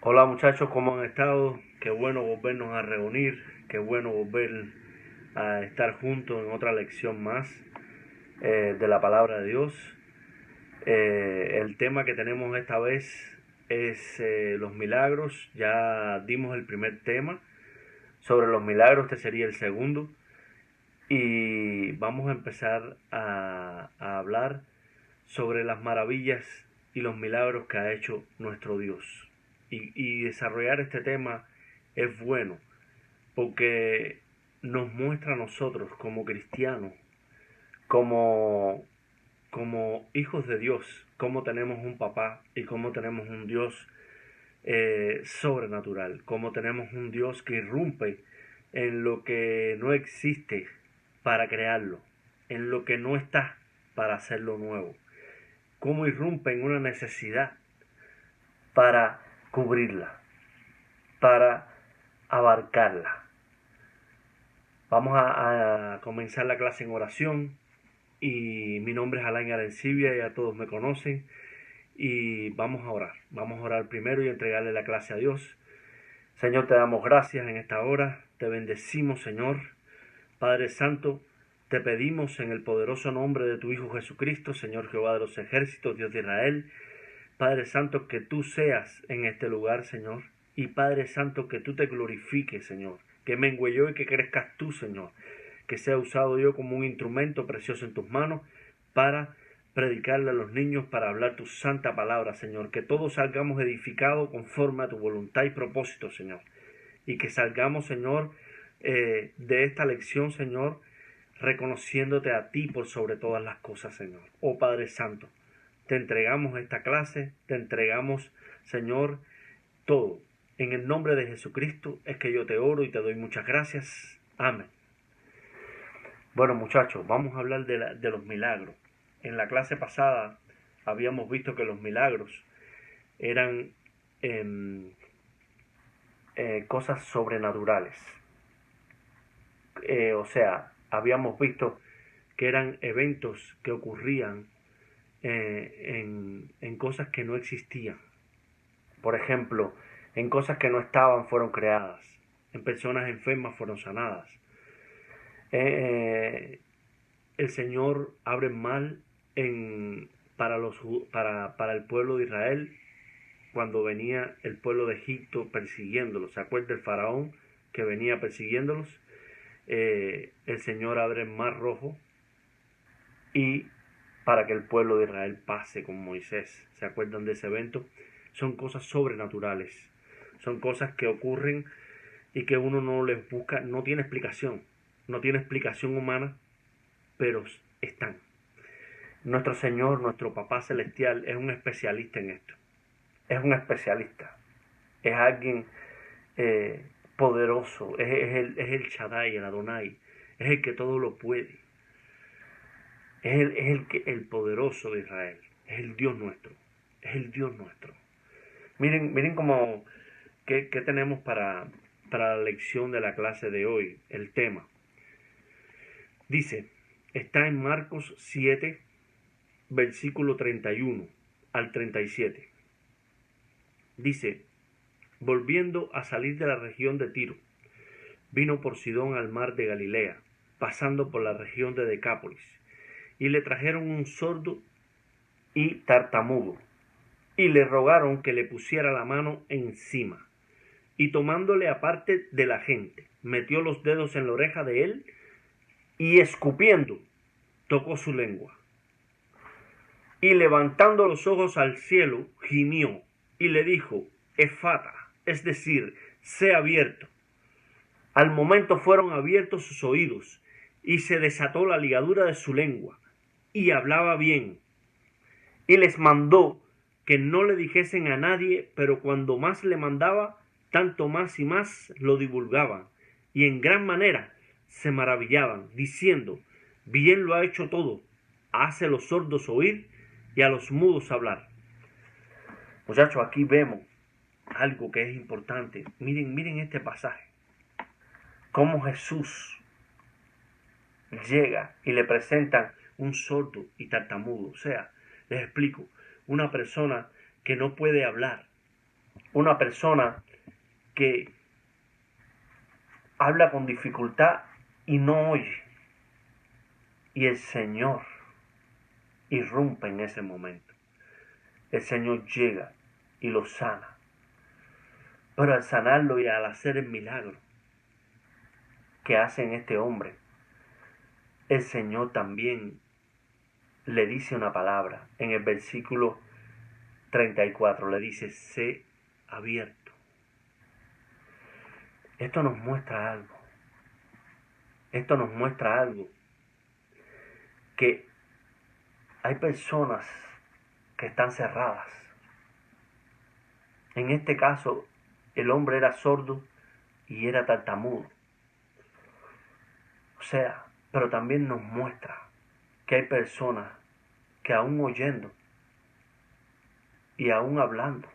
Hola muchachos, ¿cómo han estado? Qué bueno volvernos a reunir, qué bueno volver a estar juntos en otra lección más de la palabra de Dios. El tema que tenemos esta vez es los milagros. Ya dimos el primer tema sobre los milagros, este sería el segundo. Y vamos a empezar a hablar sobre las maravillas y los milagros que ha hecho nuestro Dios. Y desarrollar este tema es bueno porque nos muestra a nosotros como cristianos, como, como hijos de Dios, cómo tenemos un papá y cómo tenemos un Dios sobrenatural, cómo tenemos un Dios que irrumpe en lo que no existe para crearlo, en lo que no está para hacerlo nuevo, cómo irrumpe en una necesidad para cubrirla, para abarcarla. Vamos a comenzar la clase en oración y mi nombre es Alain Arencibia, ya todos me conocen y vamos a orar primero y entregarle la clase a Dios. Señor, te damos gracias en esta hora, te bendecimos Señor, Padre Santo, te pedimos en el poderoso nombre de tu Hijo Jesucristo, Señor Jehová de los ejércitos, Dios de Israel, Padre Santo, que tú seas en este lugar, Señor. Y Padre Santo, que tú te glorifiques, Señor. Que mengue yo y que crezcas tú, Señor. Que sea usado yo como un instrumento precioso en tus manos para predicarle a los niños, para hablar tu santa palabra, Señor. Que todos salgamos edificados conforme a tu voluntad y propósito, Señor. Y que salgamos, Señor, de esta lección, Señor, reconociéndote a ti por sobre todas las cosas, Señor. Oh Padre Santo, te entregamos esta clase, te entregamos, Señor, todo. En el nombre de Jesucristo es que yo te oro y te doy muchas gracias. Amén. Bueno, muchachos, vamos a hablar de los milagros. En la clase pasada habíamos visto que los milagros eran cosas sobrenaturales. O sea, habíamos visto que eran eventos que ocurrían en cosas que no existían. Por ejemplo, en cosas que no estaban fueron creadas, en personas enfermas fueron sanadas. El Señor abre mal para el pueblo de Israel cuando venía el pueblo de Egipto persiguiéndolos. ¿Se acuerda el faraón que venía persiguiéndolos? El Señor abre el mar rojo y para que el pueblo de Israel pase con Moisés. ¿Se acuerdan de ese evento? Son cosas sobrenaturales. Son cosas que ocurren y que uno no les busca, no tiene explicación. No tiene explicación humana, pero están. Nuestro Señor, nuestro Papá Celestial, es un especialista en esto. Es un especialista. Es alguien poderoso. Es el Shaddai, el Adonai. Es el que todo lo puede. Es el poderoso de Israel. Es el Dios nuestro. Es el Dios nuestro. Miren cómo, qué tenemos para la lección de la clase de hoy, el tema. Dice, está en Marcos 7, versículo 31 al 37. Dice, volviendo a salir de la región de Tiro, vino por Sidón al mar de Galilea, pasando por la región de Decápolis, y le trajeron un sordo y tartamudo, y le rogaron que le pusiera la mano encima. Y tomándole aparte de la gente, metió los dedos en la oreja de él, y escupiendo, tocó su lengua. Y levantando los ojos al cielo, gimió, y le dijo, Efata, es decir, sé abierto. Al momento fueron abiertos sus oídos, y se desató la ligadura de su lengua, y hablaba bien. Y les mandó que no le dijesen a nadie, pero cuando más le mandaba, tanto más y más lo divulgaban, y en gran manera se maravillaban, diciendo, bien lo ha hecho todo, hace a los sordos oír y a los mudos hablar. Muchachos, aquí vemos algo que es importante. Miren este pasaje. Cómo Jesús llega y le presentan un sordo y tartamudo. O sea, les explico, una persona que no puede hablar, una persona que habla con dificultad y no oye. Y el Señor irrumpe en ese momento. El Señor llega y lo sana. Pero al sanarlo y al hacer el milagro que hace en este hombre, el Señor también le dice una palabra. En el versículo 34 le dice, sé abierto. Esto nos muestra algo. Esto nos muestra algo. Que hay personas que están cerradas. En este caso, el hombre era sordo y era tartamudo. O sea, pero también nos muestra que hay personas que aún oyendo y aún hablando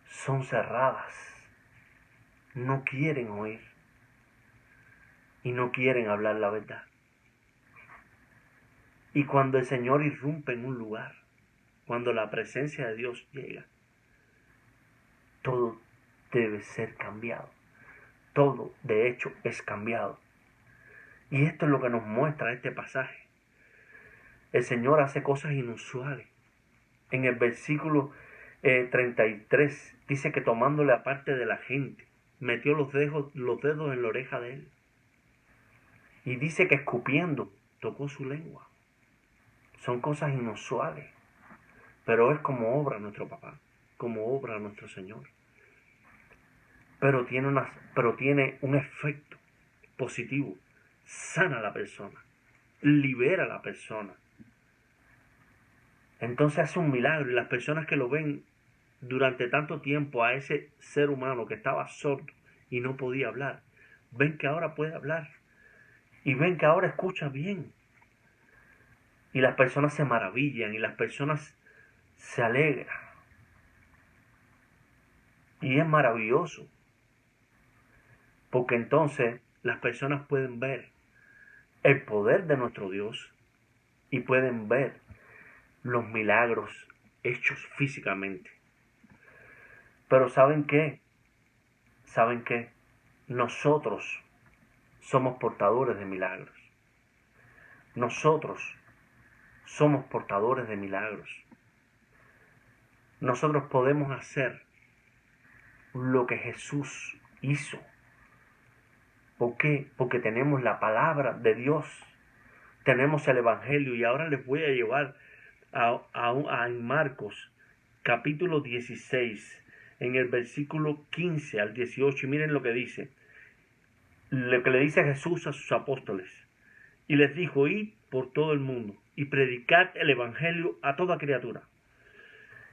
son cerradas, no quieren oír y no quieren hablar la verdad. Y cuando el Señor irrumpe en un lugar, cuando la presencia de Dios llega, todo debe ser cambiado. Todo, de hecho, es cambiado. Y esto es lo que nos muestra este pasaje. El Señor hace cosas inusuales. En el versículo 33 dice que tomándole aparte de la gente, metió los dedos en la oreja de él. Y dice que escupiendo, tocó su lengua. Son cosas inusuales. Pero es como obra nuestro papá, como obra nuestro Señor. Pero tiene un efecto positivo. Sana a la persona, libera a la persona. Entonces hace un milagro y las personas que lo ven durante tanto tiempo a ese ser humano que estaba sordo y no podía hablar, ven que ahora puede hablar y ven que ahora escucha bien. Y las personas se maravillan y las personas se alegran. Y es maravilloso. Porque entonces las personas pueden ver el poder de nuestro Dios y pueden ver los milagros hechos físicamente. Pero ¿saben qué? ¿Saben qué? Nosotros somos portadores de milagros. Nosotros somos portadores de milagros. Nosotros podemos hacer lo que Jesús hizo. ¿Por qué? Porque tenemos la palabra de Dios. Tenemos el Evangelio. Y ahora les voy a llevar a Marcos capítulo 16, en el versículo 15 al 18. Y miren lo que dice. Lo que le dice Jesús a sus apóstoles. Y les dijo, id por todo el mundo y predicad el Evangelio a toda criatura.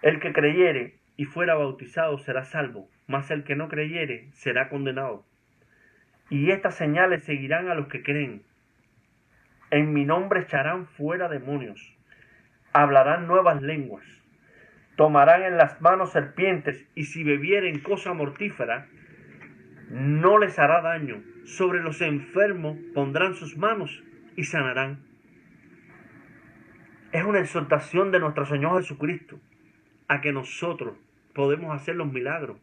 El que creyere y fuera bautizado será salvo, mas el que no creyere será condenado. Y estas señales seguirán a los que creen. En mi nombre echarán fuera demonios, hablarán nuevas lenguas, tomarán en las manos serpientes, y si bebieren cosa mortífera, no les hará daño. Sobre los enfermos pondrán sus manos y sanarán. Es una exhortación de nuestro Señor Jesucristo a que nosotros podemos hacer los milagros.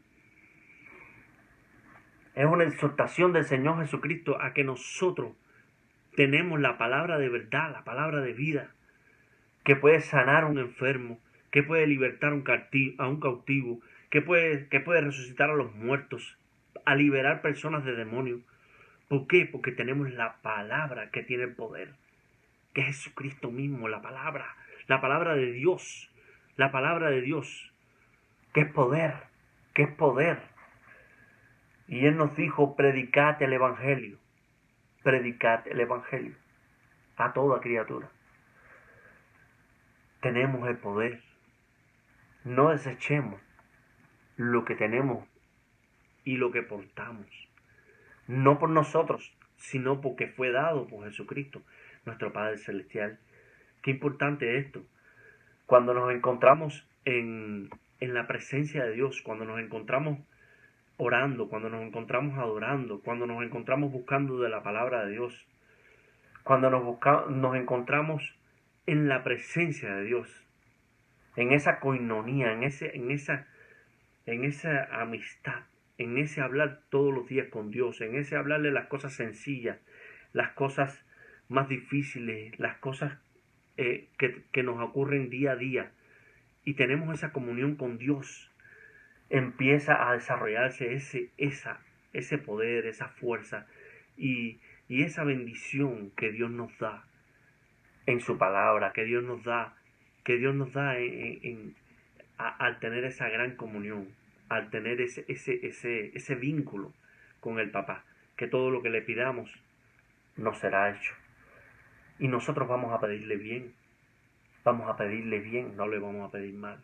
Es una exhortación del Señor Jesucristo a que nosotros tenemos la palabra de verdad, la palabra de vida, que puede sanar a un enfermo, que puede libertar a un cautivo, que puede resucitar a los muertos, a liberar personas de demonios. ¿Por qué? Porque tenemos la palabra que tiene el poder, que es Jesucristo mismo, la palabra de Dios, que es poder. Y Él nos dijo, predicad el Evangelio a toda criatura. Tenemos el poder. No desechemos lo que tenemos y lo que portamos. No por nosotros, sino porque fue dado por Jesucristo, nuestro Padre Celestial. Qué importante esto. Cuando nos encontramos en la presencia de Dios, cuando nos encontramos orando, cuando nos encontramos adorando, cuando nos encontramos buscando de la palabra de Dios, cuando nos encontramos en la presencia de Dios, en esa coinonía, en esa en esa amistad, en ese hablar todos los días con Dios, en ese hablarle las cosas sencillas, las cosas más difíciles, las cosas que nos ocurren día a día, y tenemos esa comunión con Dios, empieza a desarrollarse ese poder, esa fuerza y esa bendición que Dios nos da en su palabra, que Dios nos da al tener esa gran comunión, al tener ese vínculo con el papá, que todo lo que le pidamos nos será hecho. Y nosotros vamos a pedirle bien, no le vamos a pedir mal.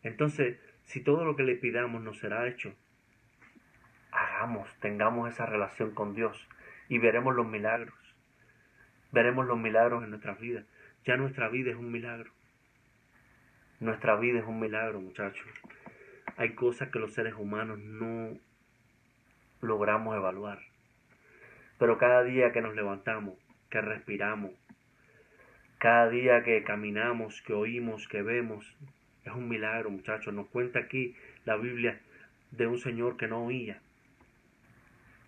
Entonces, si todo lo que le pidamos nos será hecho, tengamos esa relación con Dios y veremos los milagros. Veremos los milagros en nuestras vidas. Ya nuestra vida es un milagro. Nuestra vida es un milagro, muchachos. Hay cosas que los seres humanos no logramos evaluar. Pero cada día que nos levantamos, que respiramos, cada día que caminamos, que oímos, que vemos, es un milagro, muchachos. Nos cuenta aquí la Biblia de un señor que no oía,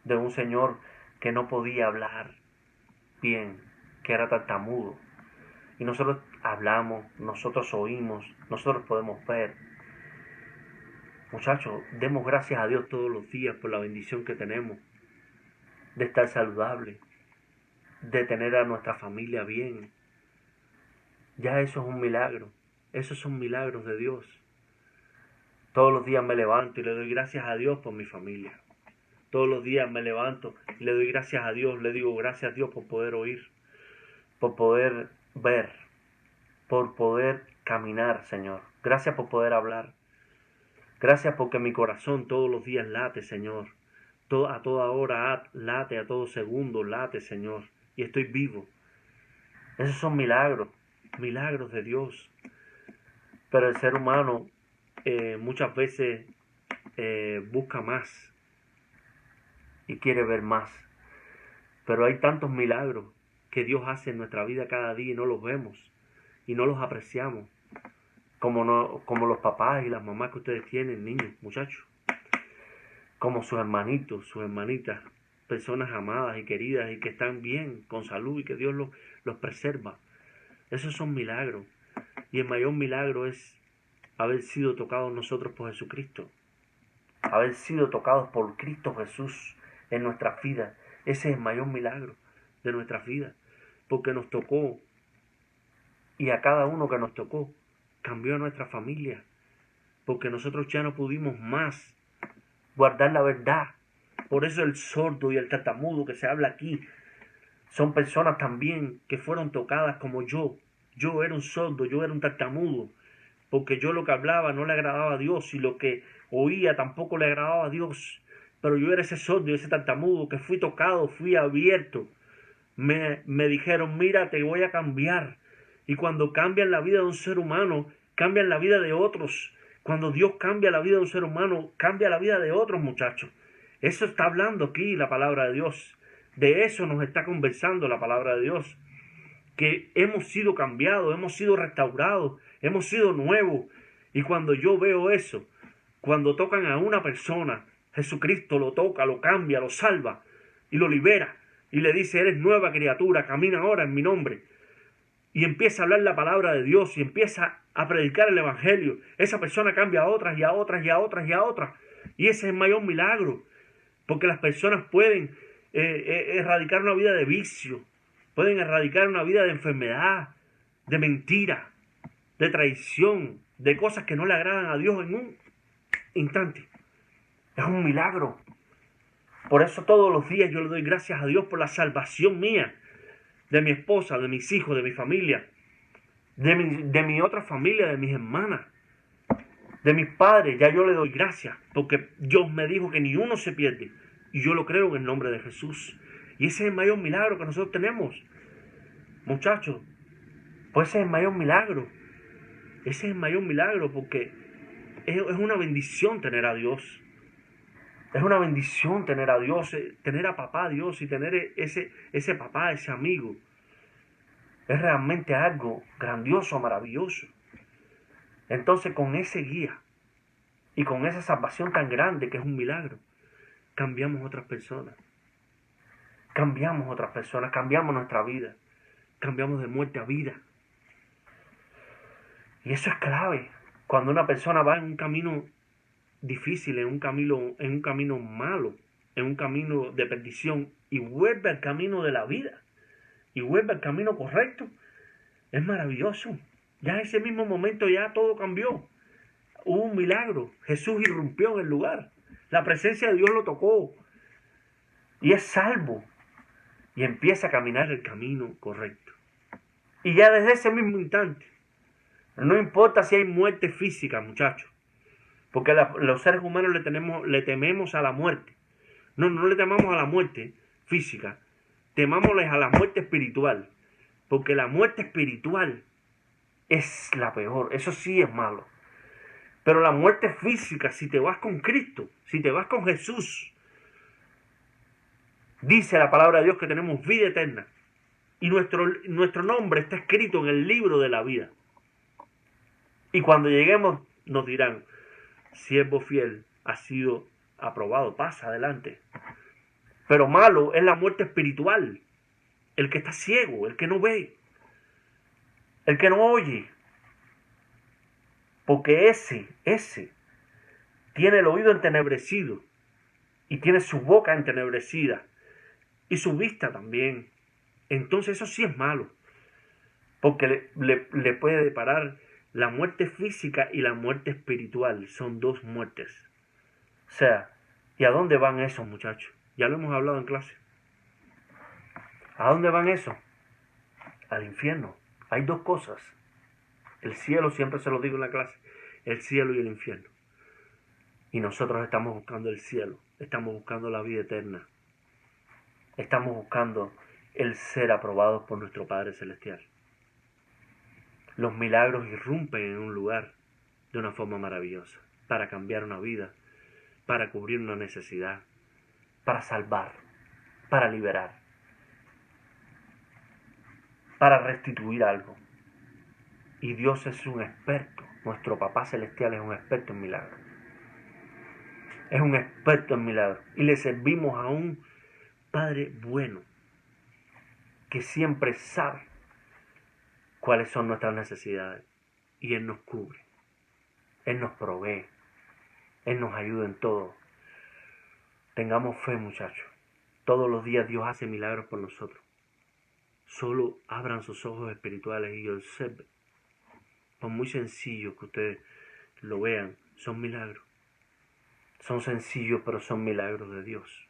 de un señor que no podía hablar bien, que era tartamudo. Y nosotros hablamos, nosotros oímos, nosotros podemos ver. Muchachos, demos gracias a Dios todos los días por la bendición que tenemos de estar saludable, de tener a nuestra familia bien. Ya eso es un milagro. Esos son milagros de Dios. Todos los días me levanto y le doy gracias a Dios por mi familia. Todos los días me levanto y le doy gracias a Dios. Le digo gracias a Dios por poder oír, por poder ver, por poder caminar, Señor. Gracias por poder hablar. Gracias porque mi corazón todos los días late, Señor. A toda hora late, a todo segundo late, Señor. Y estoy vivo. Esos son milagros, milagros de Dios. Pero el ser humano muchas veces busca más y quiere ver más. Pero hay tantos milagros que Dios hace en nuestra vida cada día y no los vemos y no los apreciamos. Como los papás y las mamás que ustedes tienen, niños, muchachos. Como sus hermanitos, sus hermanitas, personas amadas y queridas y que están bien, con salud y que Dios los preserva. Esos son milagros. Y el mayor milagro es haber sido tocados nosotros por Jesucristo. Haber sido tocados por Cristo Jesús en nuestras vidas. Ese es el mayor milagro de nuestras vidas. Porque nos tocó. Y a cada uno que nos tocó, cambió a nuestra familia. Porque nosotros ya no pudimos más guardar la verdad. Por eso el sordo y el tartamudo que se habla aquí son personas también que fueron tocadas como yo. Yo era un sordo, yo era un tartamudo. Porque yo lo que hablaba no le agradaba a Dios y lo que oía tampoco le agradaba a Dios. Pero yo era ese sordo y ese tartamudo que fui tocado, fui abierto. Me dijeron, mira, te voy a cambiar. Y cuando cambian la vida de un ser humano, cambian la vida de otros. Cuando Dios cambia la vida de un ser humano, cambia la vida de otros, muchachos. Eso está hablando aquí la palabra de Dios. De eso nos está conversando la palabra de Dios. Que hemos sido cambiados, hemos sido restaurados, hemos sido nuevos. Y cuando yo veo eso, cuando tocan a una persona, Jesucristo lo toca, lo cambia, lo salva y lo libera. Y le dice, eres nueva criatura, camina ahora en mi nombre. Y empieza a hablar la palabra de Dios y empieza a predicar el evangelio. Esa persona cambia a otras y a otras y a otras y a otras. Y ese es el mayor milagro. Porque las personas pueden erradicar una vida de vicio. Pueden erradicar una vida de enfermedad, de mentira, de traición, de cosas que no le agradan a Dios en un instante. Es un milagro. Por eso todos los días yo le doy gracias a Dios por la salvación mía, de mi esposa, de mis hijos, de mi familia, de mi otra familia, de mis hermanas, de mis padres. Ya yo le doy gracias porque Dios me dijo que ni uno se pierde. Y yo lo creo en el nombre de Jesús. Y ese es el mayor milagro que nosotros tenemos. Muchachos, pues ese es el mayor milagro. Ese es el mayor milagro porque es una bendición tener a Dios. Es una bendición tener a Dios, tener a papá Dios y tener ese papá, ese amigo. Es realmente algo grandioso, maravilloso. Entonces con ese guía, Y con esa salvación tan grande que es un milagro, cambiamos otras personas. Cambiamos otras personas, cambiamos nuestra vida. Cambiamos de muerte a vida. Y eso es clave. Cuando una persona va en un camino difícil, en un camino malo, en un camino de perdición, y vuelve al camino de la vida, y vuelve al camino correcto, es maravilloso. Ya en ese mismo momento ya todo cambió. Hubo un milagro. Jesús irrumpió en el lugar. La presencia de Dios lo tocó. Y es salvo. Y empieza a caminar el camino correcto. Y ya desde ese mismo instante, no importa si hay muerte física, muchachos. Porque los seres humanos le tememos a la muerte. No le temamos a la muerte física. Temámosles a la muerte espiritual. Porque la muerte espiritual es la peor. Eso sí es malo. Pero la muerte física, si te vas con Cristo, si te vas con Jesús, dice la palabra de Dios que tenemos vida eterna. Y nuestro nombre está escrito en el libro de la vida. Y cuando lleguemos nos dirán, siervo fiel, ha sido aprobado, pasa adelante. Pero malo es la muerte espiritual. El que está ciego, el que no ve, el que no oye. Porque ese tiene el oído entenebrecido y tiene su boca entenebrecida y su vista también. Entonces eso sí es malo, porque le puede deparar la muerte física y la muerte espiritual. Son dos muertes. O sea, ¿y a dónde van esos, muchachos? Ya lo hemos hablado en clase. ¿A dónde van esos? Al infierno. Hay dos cosas. El cielo, siempre se lo digo en la clase, el cielo y el infierno. Y nosotros estamos buscando el cielo, estamos buscando la vida eterna. Estamos buscando el ser aprobados por nuestro Padre Celestial. Los milagros irrumpen en un lugar de una forma maravillosa, para cambiar una vida, para cubrir una necesidad, para salvar, para liberar, para restituir algo. Y Dios es un experto, nuestro Papá Celestial es un experto en milagros. Es un experto en milagros. Y le servimos a un Padre bueno, que siempre sabe cuáles son nuestras necesidades. Y Él nos cubre, Él nos provee, Él nos ayuda en todo. Tengamos fe, muchachos. Todos los días Dios hace milagros por nosotros. Solo abran sus ojos espirituales y observen. Por muy sencillo que ustedes lo vean, son milagros. Son sencillos, pero son milagros de Dios,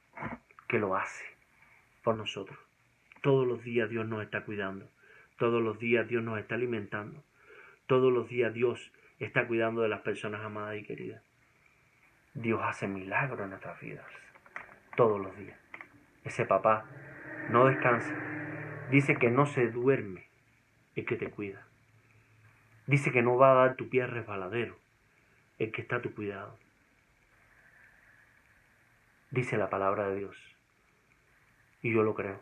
que lo hace por nosotros. Todos los días Dios nos está cuidando. Todos los días Dios nos está alimentando. Todos los días Dios está cuidando de las personas amadas y queridas. Dios hace milagros en nuestras vidas. Todos los días. Ese papá no descansa. Dice que no se duerme el que te cuida. Dice que no va a dar tu pie resbaladero el que está a tu cuidado. Dice la palabra de Dios. Y yo lo creo.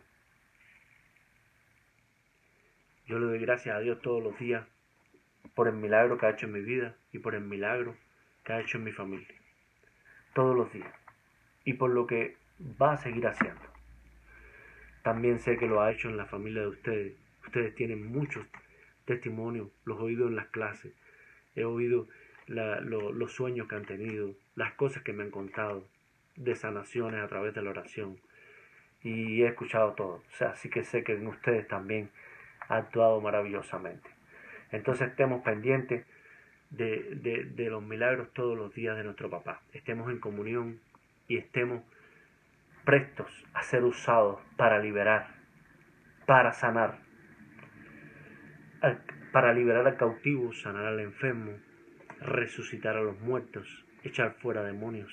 Yo le doy gracias a Dios todos los días por el milagro que ha hecho en mi vida y por el milagro que ha hecho en mi familia. Todos los días. Y por lo que va a seguir haciendo. También sé que lo ha hecho en la familia de ustedes. Ustedes tienen muchos testimonios, los he oído en las clases. He oído los sueños que han tenido, las cosas que me han contado, de sanaciones a través de la oración. Y he escuchado todo. O sea, así que sé que en ustedes también ha actuado maravillosamente. Entonces estemos pendientes de los milagros todos los días de nuestro papá. Estemos en comunión y estemos prestos a ser usados para liberar, para sanar, para liberar al cautivo, sanar al enfermo, resucitar a los muertos, echar fuera demonios.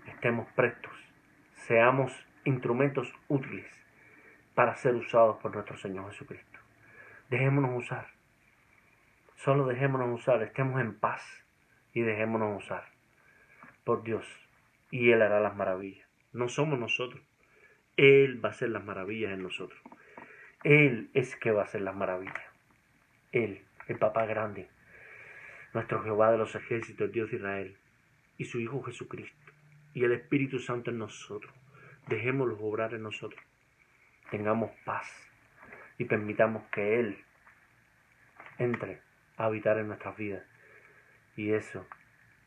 Estemos prestos, seamos instrumentos útiles para ser usados por nuestro Señor Jesucristo. Dejémonos usar, solo dejémonos usar, estemos en paz y dejémonos usar por Dios y Él hará las maravillas. No somos nosotros, Él va a hacer las maravillas en nosotros. Él es que va a hacer las maravillas. Él, el Papá grande, nuestro Jehová de los ejércitos, el Dios de Israel. y su Hijo Jesucristo y el Espíritu Santo en nosotros. Dejémoslo obrar en nosotros. Tengamos paz y permitamos que Él entre a habitar en nuestras vidas. Y eso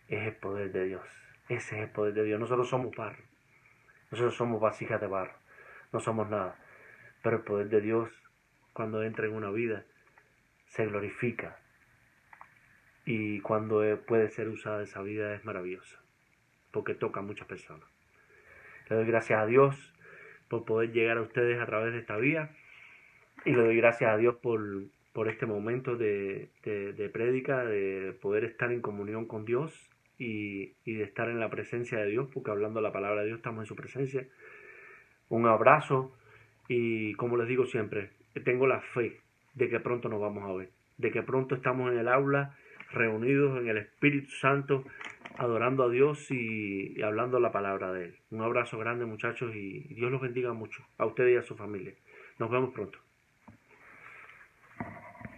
es el poder de Dios. Ese es el poder de Dios. Nosotros somos barro. Nosotros somos vasijas de barro. No somos nada. Pero el poder de Dios, cuando entra en una vida, se glorifica. Y cuando puede ser usada esa vida es maravillosa. Porque toca a muchas personas. Le doy gracias a Dios por poder llegar a ustedes a través de esta vía. Y le doy gracias a Dios por este momento de prédica, de poder estar en comunión con Dios y de estar en la presencia de Dios, porque hablando la palabra de Dios estamos en su presencia. Un abrazo y como les digo siempre, tengo la fe de que pronto nos vamos a ver, de que pronto estamos en el aula reunidos en el Espíritu Santo, adorando a Dios y hablando la palabra de Él. Un abrazo grande, muchachos, y Dios los bendiga mucho, a ustedes y a su familia. Nos vemos pronto.